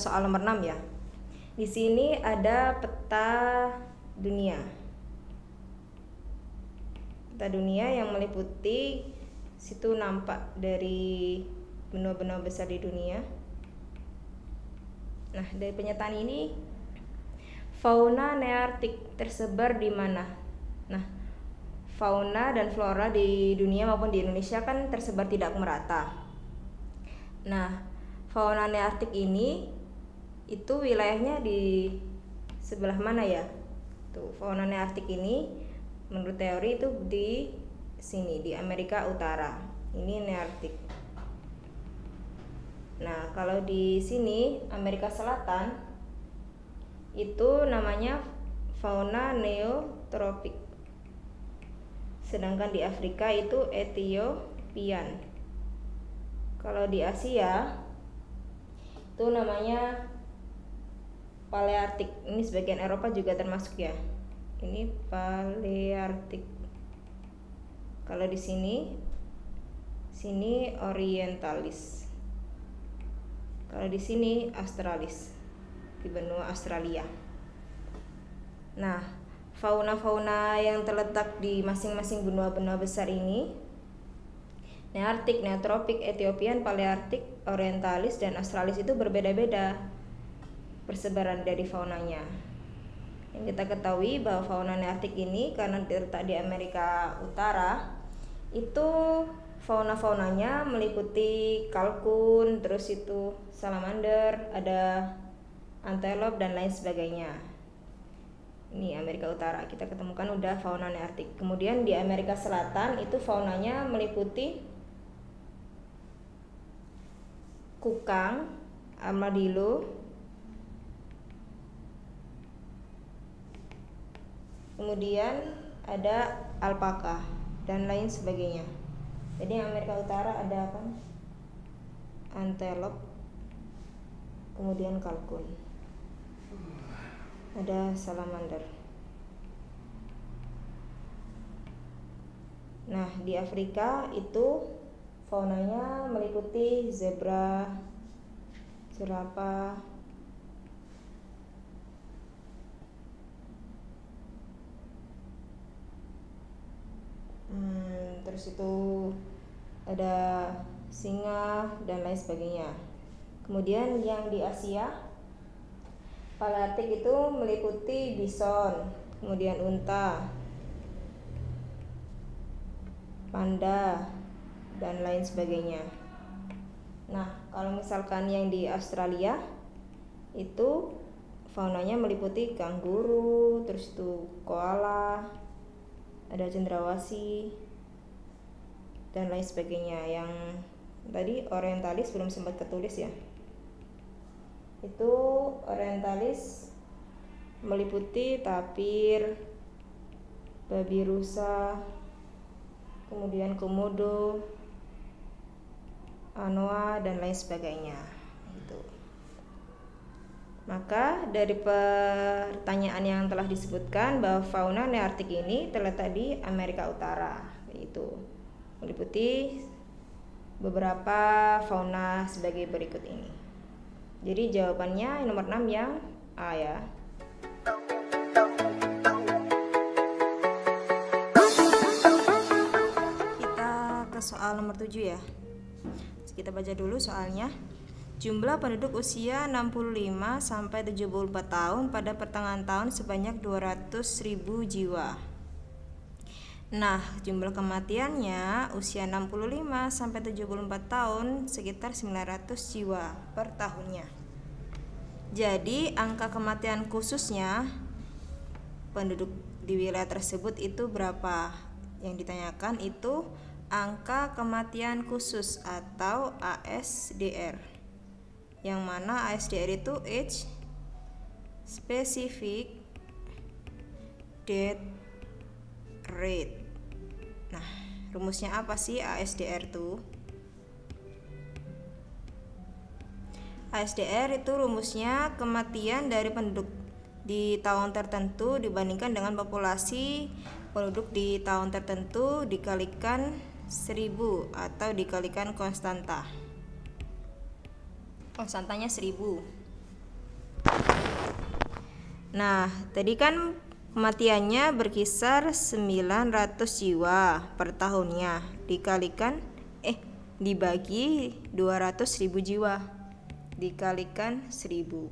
soal nomor 6 ya. Di sini ada peta dunia. Peta dunia yang meliputi, situ nampak dari benua-benua besar di dunia. Nah, dari penyataan ini fauna nearktik tersebar di mana? Nah, fauna dan flora di dunia maupun di Indonesia kan tersebar tidak merata. Nah, fauna nearktik ini itu wilayahnya di sebelah mana ya? Tuh, fauna nearktik ini menurut teori itu di sini, di Amerika Utara. Ini nearktik. Nah, kalau di sini Amerika Selatan itu namanya fauna neotropik. Sedangkan di Afrika itu Ethiopian. Kalau di Asia itu namanya Palearktik. Ini sebagian Eropa juga termasuk ya. Ini Palearktik. Kalau di sini Orientalis. Kalau di sini Australis, di benua Australia. Nah, fauna-fauna yang terletak di masing-masing benua-benua besar ini, Nearktik, Neotropik, Ethiopian, Palearktik, Orientalis, dan Australis itu berbeda-beda persebaran dari faunanya. Yang kita ketahui bahwa fauna nearktik ini karena terletak di Amerika Utara, itu fauna-faunanya meliputi kalkun, terus itu salamander, ada antelop dan lain sebagainya. Ini Amerika Utara, kita ketemukan udah fauna nearktik. Kemudian di Amerika Selatan itu faunanya meliputi kukang, armadillo, kemudian ada alpaka dan lain sebagainya. Jadi Amerika Utara ada apa? Antelop, kemudian kalkun, ada salamander. Nah, di Afrika itu faunanya meliputi zebra, jerapah, terus itu ada singa dan lain sebagainya. Kemudian yang di Asia, Palearktik itu meliputi bison, kemudian unta, panda, dan lain sebagainya. Nah, kalau misalkan yang di Australia itu faunanya meliputi kanguru, terus itu koala, ada cendrawasih dan lain sebagainya. Yang tadi orientalis belum sempat ketulis ya. Itu orientalis meliputi tapir, babi rusa, kemudian komodo, anoa dan lain sebagainya. Gitu. Maka dari pertanyaan yang telah disebutkan bahwa fauna nearktik ini terletak di Amerika Utara, yaitu meliputi beberapa fauna sebagai berikut ini. Jadi jawabannya nomor 6 yang A ya. Kita ke soal nomor 7 ya. Kita baca dulu soalnya. Jumlah penduduk usia 65 sampai 74 tahun pada pertengahan tahun sebanyak 200.000 jiwa. Nah, jumlah kematiannya usia 65 sampai 74 tahun sekitar 900 jiwa per tahunnya. Jadi, angka kematian khususnya penduduk di wilayah tersebut itu berapa? Yang ditanyakan itu angka kematian khusus atau ASDR. Yang mana ASDR itu age specific death rate. Nah, rumusnya apa sih ASDR tuh? ASDR itu rumusnya kematian dari penduduk di tahun tertentu dibandingkan dengan populasi penduduk di tahun tertentu dikalikan 1000 atau dikalikan konstanta. Konstantanya 1000. Nah, tadi kan kematiannya berkisar 900 jiwa per tahunnya, dibagi 200.000 jiwa, dikalikan 1000.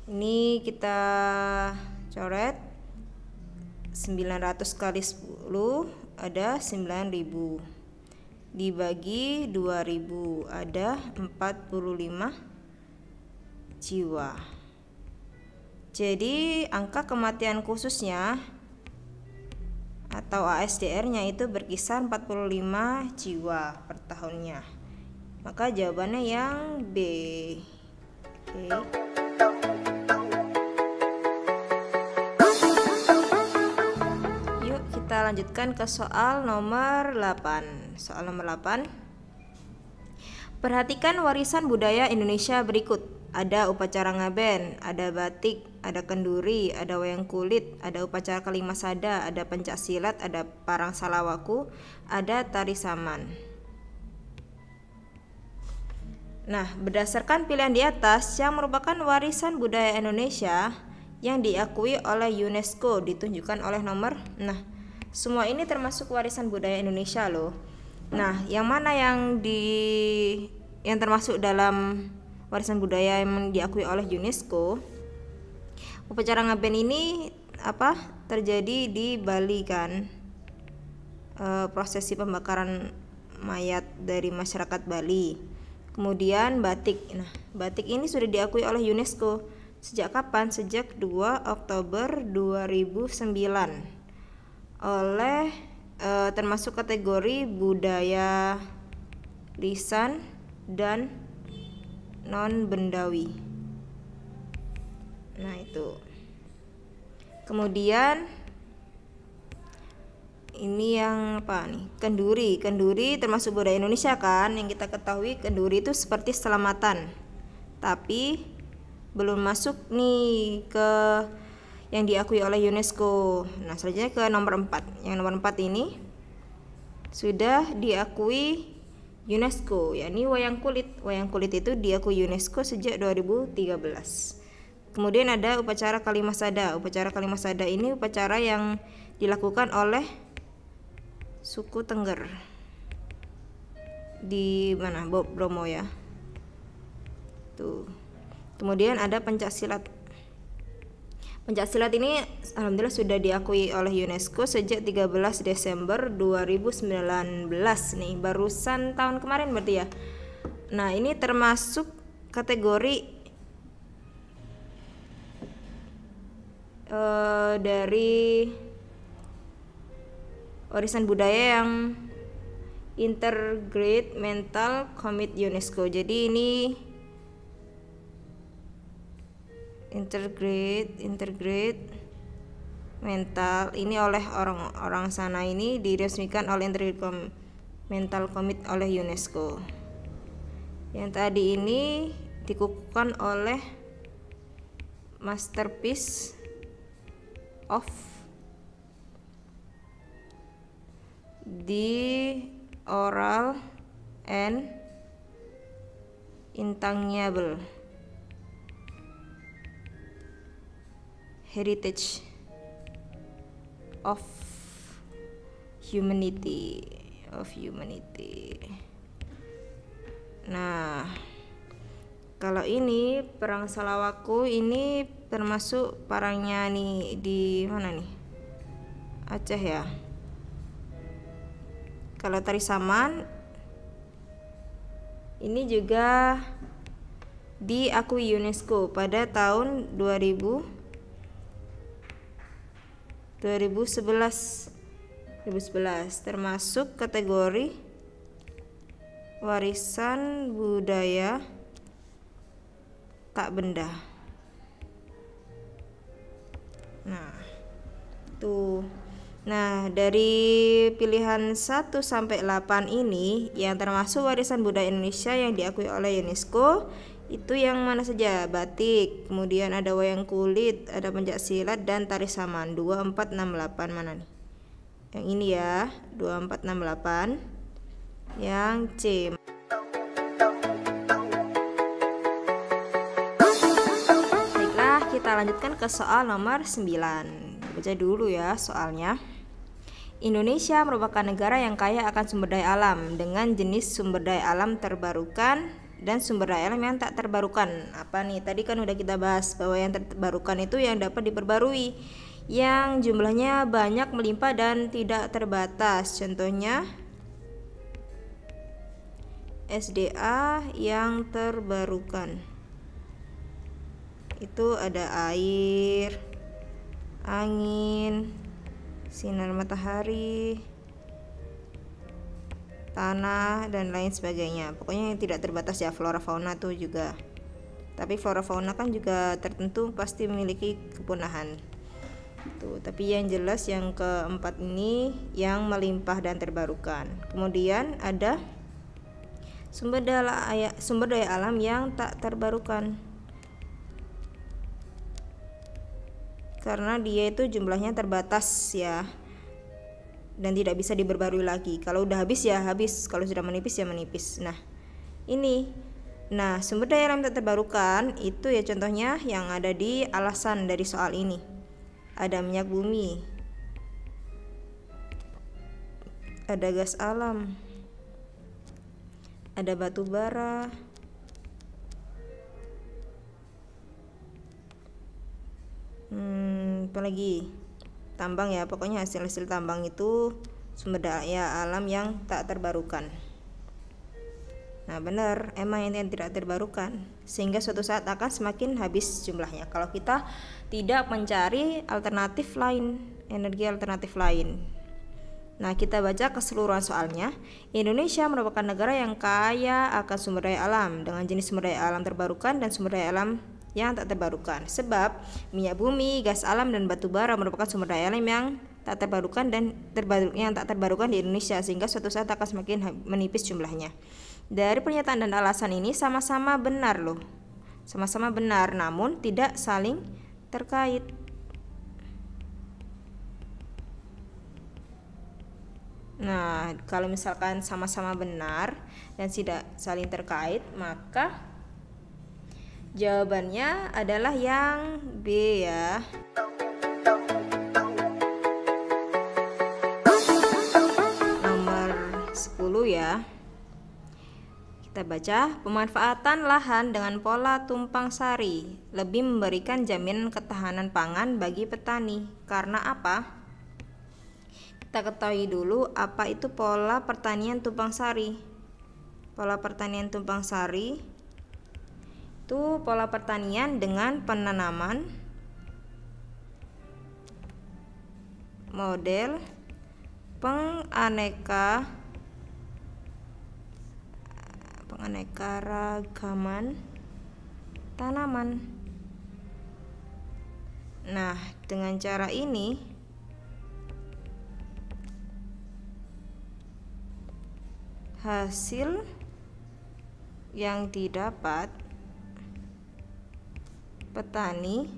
Ini kita coret 900 kali 10 ada 9.000, dibagi 2.000 ada 45 jiwa. Jadi angka kematian khususnya atau ASDR-nya itu berkisar 45 jiwa per tahunnya. Maka jawabannya yang B. Oke. Yuk kita lanjutkan ke soal nomor 8. Soal nomor 8. Perhatikan warisan budaya Indonesia berikut. Ada upacara ngaben, ada batik, ada kenduri, ada wayang kulit, ada upacara kalimasada, ada pencak silat, ada parang salawaku, ada tari saman. Nah, berdasarkan pilihan di atas yang merupakan warisan budaya Indonesia yang diakui oleh UNESCO ditunjukkan oleh nomor. Nah, semua ini termasuk warisan budaya Indonesia loh. Nah, yang mana yang termasuk dalam warisan budaya yang diakui oleh UNESCO? Upacara ngaben ini terjadi di Bali kan, prosesi pembakaran mayat dari masyarakat Bali. Kemudian batik. Nah, batik ini sudah diakui oleh UNESCO sejak kapan? Sejak 2 Oktober 2009 oleh termasuk kategori budaya lisan dan non bendawi. Nah, itu. Kemudian ini yang apa nih? Kenduri termasuk budaya Indonesia kan? Yang kita ketahui kenduri itu seperti selamatan. Tapi belum masuk nih ke yang diakui oleh UNESCO. Nah, selanjutnya ke nomor 4. Yang nomor 4 ini sudah diakui UNESCO, yakni wayang kulit. Wayang kulit itu diakui UNESCO sejak 2013. Kemudian ada upacara kalimasada. Upacara kalimasada ini upacara yang dilakukan oleh suku Tengger di mana? Bromo ya. Tuh. Kemudian ada pencak silat. Pencak silat ini alhamdulillah sudah diakui oleh UNESCO sejak 13 Desember 2019 nih, barusan tahun kemarin berarti ya. Nah, ini termasuk kategori dari warisan budaya yang Integrated Mental Commit UNESCO. Jadi ini integrate mental ini oleh orang sana, ini diresmikan oleh Integrated Mental Commit oleh UNESCO. Yang tadi ini dikukuhkan oleh Masterpiece of the Oral and Intangible Heritage of Humanity. Nah, kalau ini perang Salawaku ini termasuk perangnya nih di mana nih? Aceh ya. Kalau tari saman ini juga diakui UNESCO pada tahun 2011, termasuk kategori warisan budaya tak benda. Nah, tuh. Nah, dari pilihan 1 sampai 8 ini yang termasuk warisan budaya Indonesia yang diakui oleh UNESCO itu yang mana saja? Batik, kemudian ada wayang kulit, ada pencak silat dan tari saman. 2, 4, 6, 8 mana nih? Yang ini ya, 2, 4, 6, 8. Yang C. kita lanjutkan ke soal nomor 9. Baca dulu ya soalnya. Indonesia merupakan negara yang kaya akan sumber daya alam dengan jenis sumber daya alam terbarukan dan sumber daya alam yang tak terbarukan. Apa nih? Tadi kan udah kita bahas bahwa yang terbarukan itu yang dapat diperbarui, yang jumlahnya banyak, melimpah, dan tidak terbatas. Contohnya SDA yang terbarukan. Itu ada air, angin, sinar matahari, tanah, dan lain sebagainya. Pokoknya yang tidak terbatas ya, flora fauna tuh juga. Tapi flora fauna kan juga tertentu pasti memiliki kepunahan. Tuh, tapi yang jelas yang keempat ini yang melimpah dan terbarukan. Kemudian ada sumber daya alam yang tak terbarukan. Karena dia itu jumlahnya terbatas ya, dan tidak bisa diperbarui lagi. Kalau udah habis ya habis, kalau sudah menipis ya menipis. Nah ini, sumber daya alam tak terbarukan itu ya contohnya yang ada di alasan dari soal ini. Ada minyak bumi, ada gas alam, ada batu bara, apalagi tambang ya. Pokoknya hasil-hasil tambang itu sumber daya alam yang tak terbarukan. Nah benar, emang yang tidak terbarukan, sehingga suatu saat akan semakin habis jumlahnya kalau kita tidak mencari alternatif lain, energi alternatif lain. Nah kita baca keseluruhan soalnya. Indonesia merupakan negara yang kaya akan sumber daya alam dengan jenis sumber daya alam terbarukan dan sumber daya alam yang tak terbarukan. Sebab minyak bumi, gas alam, dan batu bara merupakan sumber daya alam yang tak terbarukan dan yang tak terbarukan di Indonesia, sehingga suatu saat akan semakin menipis jumlahnya. Dari pernyataan dan alasan ini sama-sama benar loh. Sama-sama benar namun tidak saling terkait. Nah, kalau misalkan sama-sama benar dan tidak saling terkait, maka jawabannya adalah yang B ya. Nomor 10 ya. Kita baca, pemanfaatan lahan dengan pola tumpang sari lebih memberikan jaminan ketahanan pangan bagi petani. Karena apa? Kita ketahui dulu apa itu pola pertanian tumpang sari. Pola pertanian tumpang sari itu pola pertanian dengan penanaman model penganekaragaman tanaman. Nah, dengan cara ini hasil yang didapat petani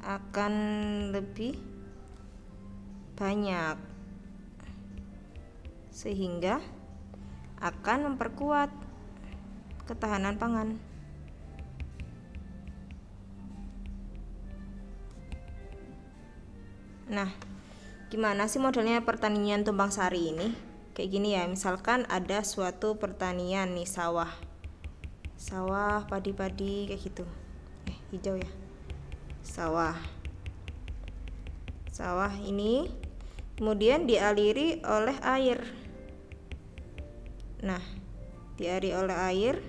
akan lebih banyak, sehingga akan memperkuat ketahanan pangan. Nah, gimana sih modelnya pertanian tumpang sari ini? Kayak gini ya, misalkan ada suatu pertanian nih, sawah, padi-padi kayak gitu. Hijau ya. Sawah ini kemudian dialiri oleh air. Nah, dialiri oleh air.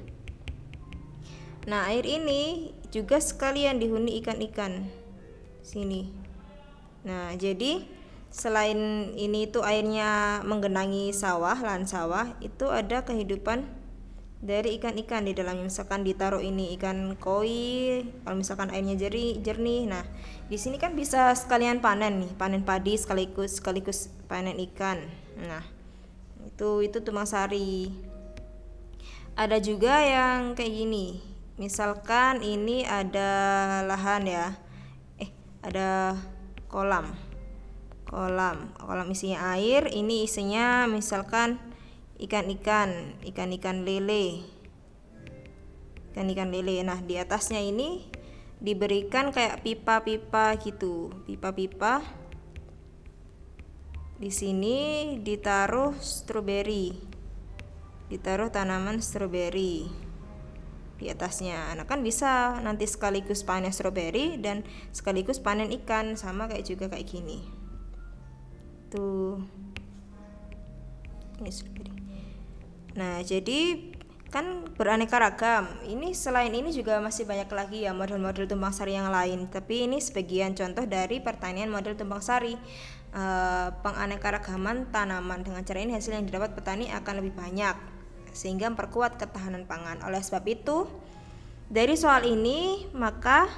Nah, air ini juga sekalian dihuni ikan-ikan sini. Nah, jadi selain ini tuh airnya menggenangi lahan sawah, itu ada kehidupan dari ikan-ikan di dalamnya. Misalkan ditaruh ini ikan koi, kalau misalkan airnya jernih. Nah, di sini kan bisa sekalian panen nih, panen padi sekaligus panen ikan. Nah, itu tumpang sari. Ada juga yang kayak gini. Misalkan ini ada lahan ya. Ada kolam isinya air, ini isinya misalkan ikan-ikan lele. Nah, di atasnya ini diberikan kayak pipa-pipa gitu, pipa-pipa. Di sini ditaruh stroberi, ditaruh tanaman stroberi di atasnya. Nah kan bisa nanti sekaligus panen stroberi dan sekaligus panen ikan, sama kayak juga kayak gini. Tuh. Ini stroberi. Nah, jadi kan beraneka ragam. Ini selain ini juga masih banyak lagi ya model-model tumpang sari yang lain. Tapi ini sebagian contoh dari pertanian model tumpang sari. Penganekaragaman tanaman. Dengan cara ini hasil yang didapat petani akan lebih banyak, sehingga memperkuat ketahanan pangan. Oleh sebab itu, dari soal ini maka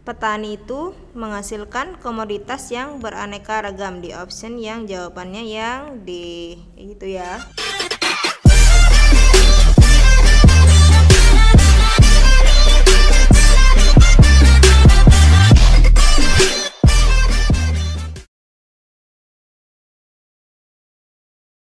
petani itu menghasilkan komoditas yang beraneka ragam. Di option yang jawabannya yang D, gitu ya.